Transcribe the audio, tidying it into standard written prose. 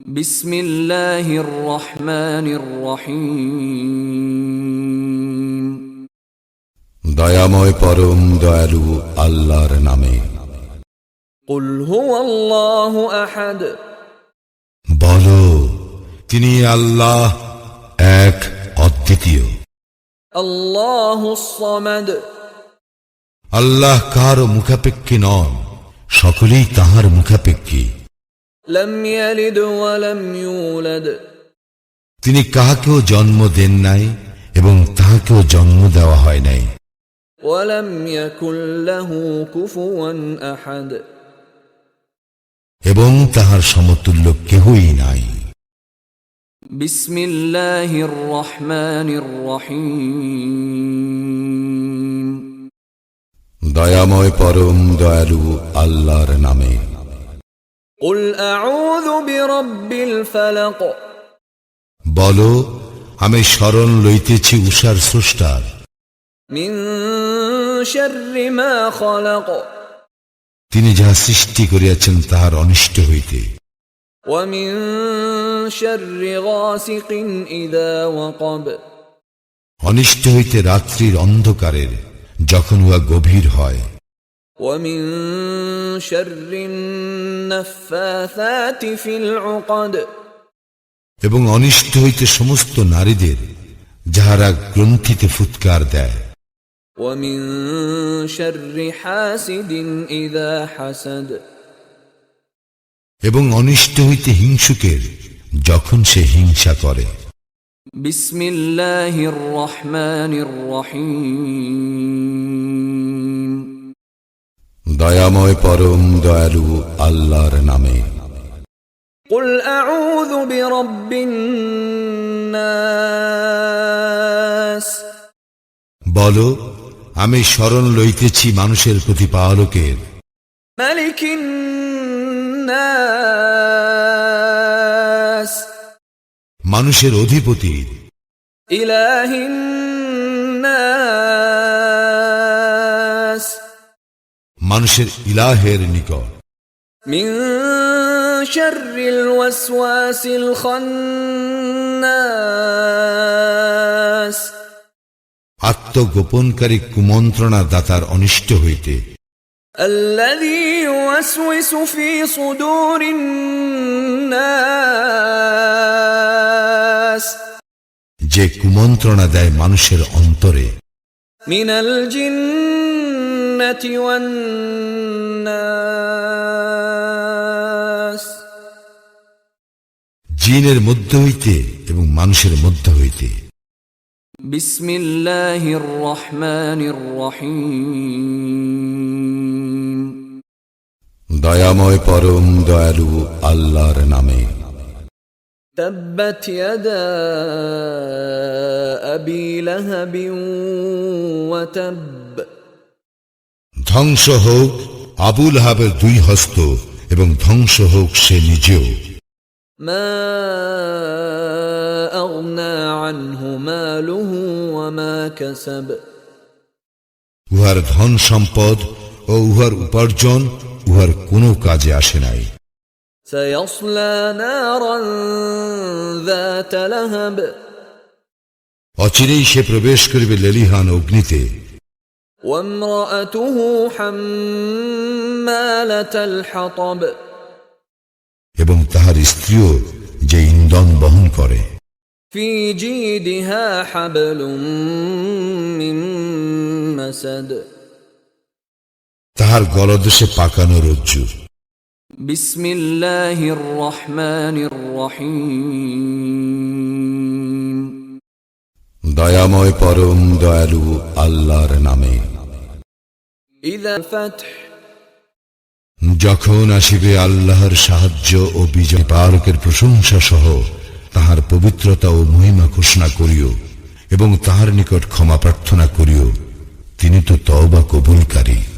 বিসমিল্লাহির রহমানির রহিম। দয়াময় পরম দয়ালু আল্লাহর নামে। কুল হুয়াল্লাহু আহাদ। বলো, তিনি আল্লাহ এক, অদ্বিতীয়। আল্লাহুস সামাদ। আল্লাহ কারো মুখাপেক্ষী নন, সকলেই তাহার মুখাপেক্ষী। লাম ইয়ালিদ ওয়া লাম ইউলাদ। তিনি কাহাকেও জন্ম দেন নাই এবং তাহাকেও জন্ম দেওয়া হয় নাই। ওয়া লাম ইয়াকুল লাহু কুফুয়ান আহাদ। এবং তাহার সমতুল্য কেহই নাই। বিসমিল্লাহির রহমানির রহিম। দয়াময় পরম দয়ালু আল্লাহর নামে। কুল আউযু বিরাব্বিল ফালাক। বলো, আমি শরণ লইতেছি উষার স্রষ্টার। মিন শাররি মা খালাক। তিনি যাহা সৃষ্টি করিয়াছেন তাহার অনিষ্ট হইতে। ওয়া মিন শাররি গাসিকিন ইযা ওয়াকাব। অনিষ্ট হইতে রাত্রির অন্ধকারের যখন উহা গভীর হয়। ওয়া মিন শাররিন নাফফাসাতি ফিল উকাদ। এবং অনিষ্ট হইতে সমস্ত নারীদের যাহারা গ্রন্থিতে ফুৎকার দেয়। ওয়া মিন শাররি হাসিদিন ইযা হাসাদ। এবং অনিষ্ট হইতে হিংসুকের যখন সে হিংসা করে। বিসমিল্লাহির রহমানির রহিম। দয়াময় পরম দয়ালু আল্লাহর নামে। কুল আউযু বিরাব্বিন নাস। বলো, আমি শরণ লইতেছি মানুষের প্রতিপালকের। মালিকিন নাস। মানুষের অধিপতির। ইলাহিন নাস। মানুষের ইলাহের নিকট। মিন শাররিল ওয়াসওয়াসিল খান্নাস। আত্মগোপনকারী কুমন্ত্রণা দাতার অনিষ্ট হইতে। আল্লাযী ইউওয়াসওয়িসু ফী সুদূরিন নাস। যে কুমন্ত্রণা দেয় মানুষের অন্তরে। মিনাল জিন্নাতি ওয়ান নাস। জিনের মধ্য হইতে এবং মানুষের মধ্য হইতে। বিসমিল্লাহির রহমানির রহিম। দয়াময় পরম দয়ালু আল্লাহর নামে। তাব্বাত ইয়াদা আবি লাহাবিন ওয়া তাব। ধ্বংস হোক আবু লাহাবের দুই হস্ত এবং ধ্বংস হোক সে নিজেও। মা আগনা আনহু মালুহু ওয়া মা কাসাব। উহার ধন সম্পদ ও উহার উপার্জন উহার কোনো কাজে আসে নাই। সায়াসলা নারান যাতা লাহাব। অচিরেই সে প্রবেশ করিবে লেলিহান অগ্নিতে। ওয়া ইমরাআতুহু হাম্মালাতাল হাতাব। এবং তাহার স্ত্রীও যে ইন্ধন বহন করে। ফি জিদিহা হাবলুম মিন মাসাদ। তাহার গলদেশে পাকানো রজ্জু। বিসমিল্লাহির রহমানির রহিম। দয়াময় পরম দয়ালু আল্লাহর নামে। ইযা ফাতহ। যখন আসিবে আল্লাহর সাহায্য ও বিজয়। পালকের প্রশংসা সহ তাহার পবিত্রতা ও মহিমা ঘোষণা করিও এবং তাহার নিকট ক্ষমা প্রার্থনা করিও, তিনি তো তওবা কবুলকারী।